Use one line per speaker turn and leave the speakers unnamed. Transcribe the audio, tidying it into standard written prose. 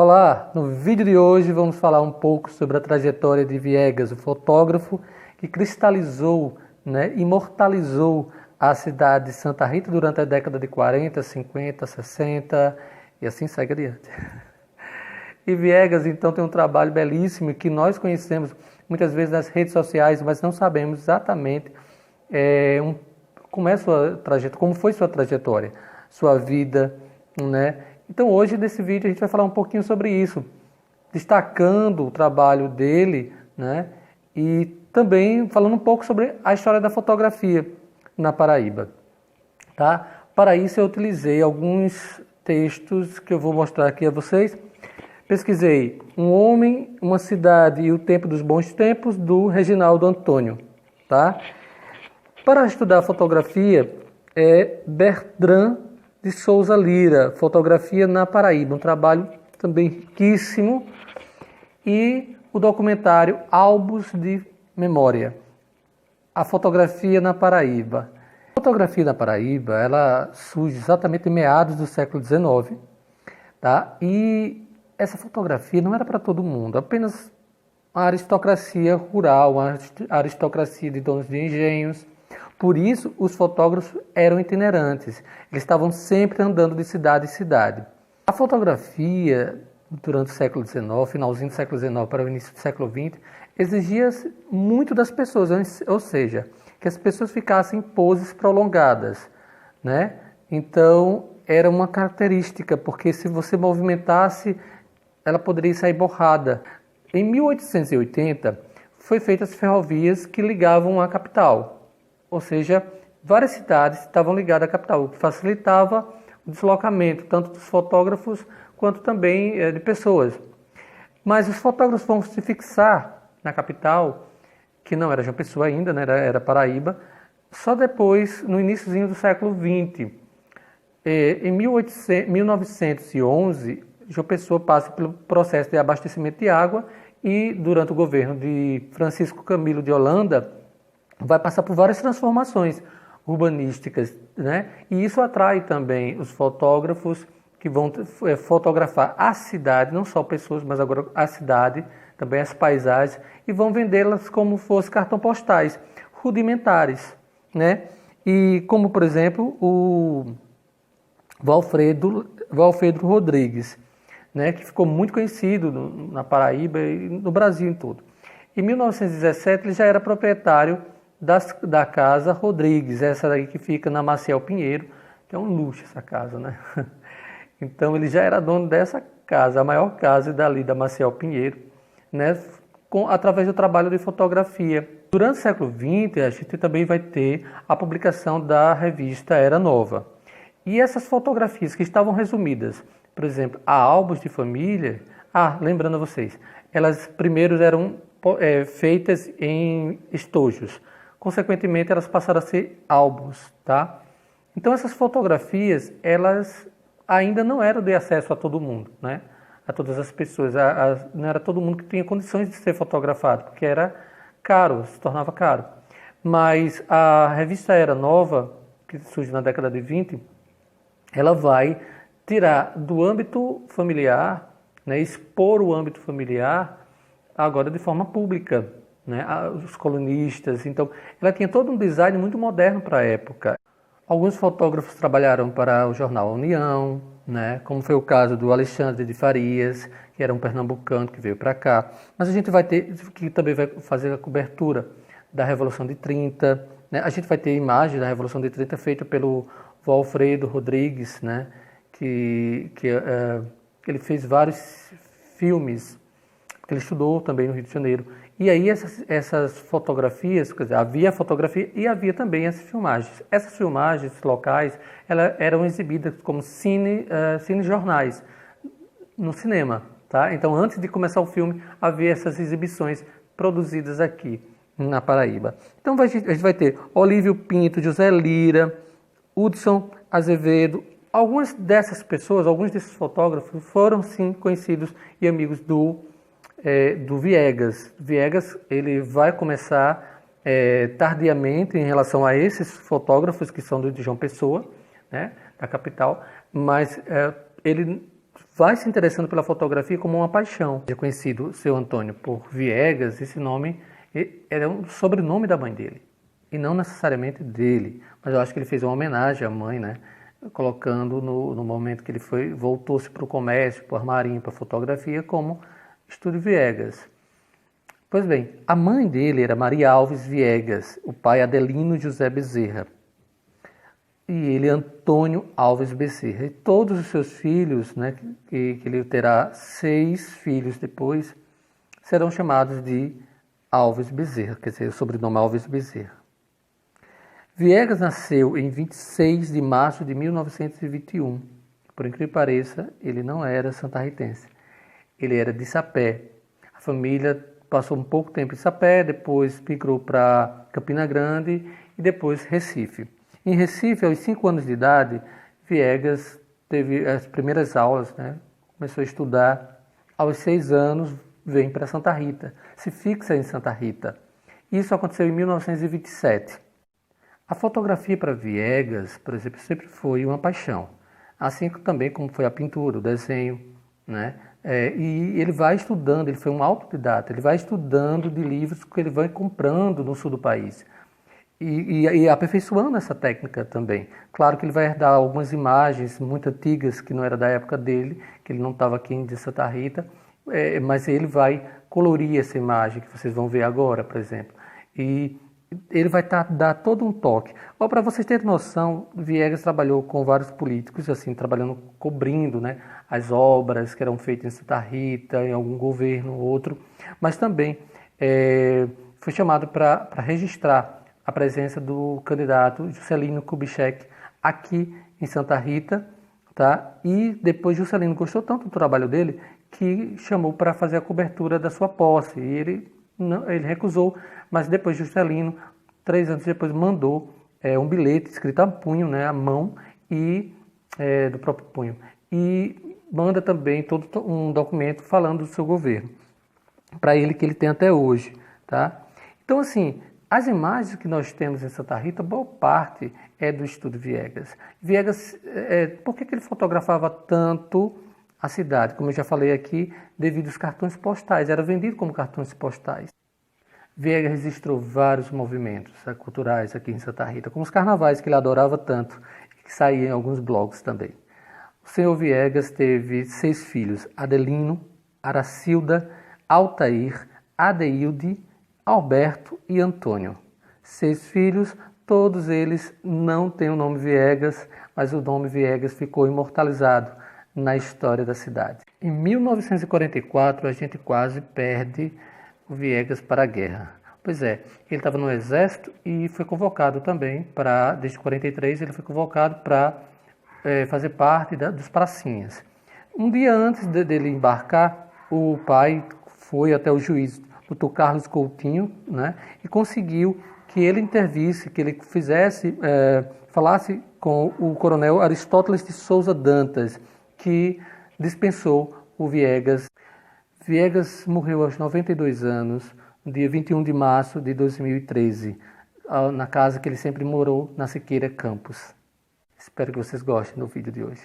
Olá, no vídeo de hoje vamos falar um pouco sobre a trajetória de Viegas, o fotógrafo que cristalizou, imortalizou a cidade de Santa Rita durante a década de 40, 50, 60 e assim segue adiante. E Viegas então tem um trabalho belíssimo que nós conhecemos muitas vezes nas redes sociais, mas não sabemos exatamente como foi sua trajetória, sua vida, né? Então hoje nesse vídeo a gente vai falar um pouquinho sobre isso, destacando o trabalho dele, né? E também falando um pouco sobre a história da fotografia na Paraíba, tá? Para isso eu utilizei alguns textos que eu vou mostrar aqui a vocês. Pesquisei Um Homem, Uma Cidade e o Tempo dos Bons Tempos, do Reginaldo Antônio, tá? Para estudar fotografia, Bertrand de Souza Lira, Fotografia na Paraíba, um trabalho também riquíssimo, e o documentário Álbuns de Memória, a fotografia na Paraíba. A fotografia na Paraíba, ela surge exatamente em meados do século XIX, tá? E essa fotografia não era para todo mundo, apenas a aristocracia rural, a aristocracia de donos de engenhos. Por isso, os fotógrafos eram itinerantes, eles estavam sempre andando de cidade em cidade. A fotografia, durante o século XIX, finalzinho do século XIX para o início do século XX, exigia muito das pessoas, ou seja, que as pessoas ficassem em poses prolongadas, né? Então, era uma característica, porque se você movimentasse, ela poderia sair borrada. Em 1880, foi feitas as ferrovias que ligavam a capital. Ou seja, várias cidades estavam ligadas à capital, o que facilitava o deslocamento, tanto dos fotógrafos quanto também de pessoas. Mas os fotógrafos vão se fixar na capital, que não era João Pessoa ainda, né, era Paraíba, só depois, no iníciozinho do século XX. Em 1911, João Pessoa passa pelo processo de abastecimento de água e, durante o governo de Francisco Camilo de Holanda, vai passar por várias transformações urbanísticas, né? E isso atrai também os fotógrafos que vão fotografar a cidade, não só pessoas, mas agora a cidade, também as paisagens, e vão vendê-las como fossem cartão postais, rudimentares, né? E como, por exemplo, o Valfredo Rodrigues, né? Que ficou muito conhecido na Paraíba e no Brasil em todo. Em 1917, ele já era proprietário da Casa Rodrigues, essa daí que fica na Maciel Pinheiro, que é um luxo essa casa, né? Então ele já era dono dessa casa, a maior casa dali da Maciel Pinheiro, né? Através do trabalho de fotografia. Durante o século XX, a gente também vai ter a publicação da revista Era Nova. E essas fotografias que estavam resumidas, por exemplo, a álbuns de família, lembrando a vocês, elas primeiro eram feitas em estojos. Consequentemente, elas passaram a ser álbuns, tá? Então, essas fotografias, elas ainda não eram de acesso a todo mundo, né? A todas as pessoas. Não era todo mundo que tinha condições de ser fotografado, porque era caro, se tornava caro. Mas a revista Era Nova, que surge na década de 20, ela vai tirar do âmbito familiar, né? Expor o âmbito familiar agora de forma pública, né, os colunistas. Então, ela tinha todo um design muito moderno para a época. Alguns fotógrafos trabalharam para o jornal União, né, como foi o caso do Alexandre de Farias, que era um pernambucano que veio para cá. Mas a gente vai ter, que também vai fazer a cobertura da Revolução de 30, né? A gente vai ter imagem da Revolução de 30 feita pelo Valfredo Rodrigues, né, que ele fez vários filmes, que ele estudou também no Rio de Janeiro. E aí essas fotografias, quer dizer, havia fotografia e havia também essas filmagens. Essas filmagens locais, elas eram exibidas como cinejornais no cinema, tá? Então, antes de começar o filme, havia essas exibições produzidas aqui na Paraíba. Então, a gente vai ter Olívio Pinto, José Lira, Hudson Azevedo. Algumas dessas pessoas, alguns desses fotógrafos foram, sim, conhecidos e amigos do Viegas. Viegas, ele vai começar tardiamente em relação a esses fotógrafos que são de João Pessoa, né, da capital, mas ele vai se interessando pela fotografia como uma paixão. É conhecido o seu Antônio por Viegas, esse nome era um sobrenome da mãe dele, e não necessariamente dele, mas eu acho que ele fez uma homenagem à mãe, né? Colocando no momento que ele voltou-se para o comércio, para o armarinho, para a fotografia, como Estúdio Viegas. Pois bem, a mãe dele era Maria Alves Viegas, o pai Adelino José Bezerra, e ele Antônio Alves Bezerra. E todos os seus filhos, né, que ele terá 6 filhos depois, serão chamados de Alves Bezerra, quer dizer, o sobrenome Alves Bezerra. Viegas nasceu em 26 de março de 1921. Por incrível que pareça, ele não era santarritense. Ele era de Sapé. A família passou um pouco tempo em Sapé, depois migrou para Campina Grande e depois Recife. Em Recife, aos 5 anos de idade, Viegas teve as primeiras aulas, né? Começou a estudar. Aos 6 anos, vem para Santa Rita, se fixa em Santa Rita. Isso aconteceu em 1927. A fotografia para Viegas, por exemplo, sempre foi uma paixão, assim também como foi a pintura, o desenho, né? E ele vai estudando, ele foi um autodidata, ele vai estudando de livros que ele vai comprando no sul do país e aperfeiçoando essa técnica também. Claro que ele vai herdar algumas imagens muito antigas que não era da época dele, que ele não estava aqui em Santa Rita, mas ele vai colorir essa imagem que vocês vão ver agora, por exemplo. E ele vai dar todo um toque. Para vocês terem noção, Viegas trabalhou com vários políticos, assim, trabalhando, cobrindo, né, as obras que eram feitas em Santa Rita, em algum governo ou outro, mas também foi chamado para registrar a presença do candidato Juscelino Kubitschek aqui em Santa Rita, tá? E depois Juscelino gostou tanto do trabalho dele que chamou para fazer a cobertura da sua posse. E ele recusou, mas depois Juscelino, 3 anos depois, mandou um bilhete escrito a punho, né, à mão, e do próprio punho. E manda também todo um documento falando do seu governo, para ele, que ele tem até hoje. Tá? Então, assim, as imagens que nós temos em Santa Rita, boa parte é do Estúdio Viegas. Viegas, por que ele fotografava tanto a cidade? Como eu já falei aqui, devido aos cartões postais, era vendido como cartões postais. Viegas registrou vários movimentos culturais aqui em Santa Rita, como os carnavais que ele adorava tanto, e que saíam em alguns blogs também. O senhor Viegas teve 6 filhos, Adelino, Aracilda, Altair, Adeilde, Alberto e Antônio. 6 filhos, todos eles não têm o nome Viegas, mas o nome Viegas ficou imortalizado na história da cidade. Em 1944, a gente quase perde o Viegas para a guerra. Pois é, ele estava no exército e foi convocado também desde 43, ele foi convocado para fazer parte dos pracinhas. Um dia antes dele embarcar, o pai foi até o juiz, Dr. Carlos Coutinho, né, e conseguiu que ele intervisse, que ele falasse com o coronel Aristóteles de Souza Dantas, que dispensou o Viegas. Viegas morreu aos 92 anos, no dia 21 de março de 2013, na casa que ele sempre morou, na Siqueira Campos. Espero que vocês gostem do vídeo de hoje.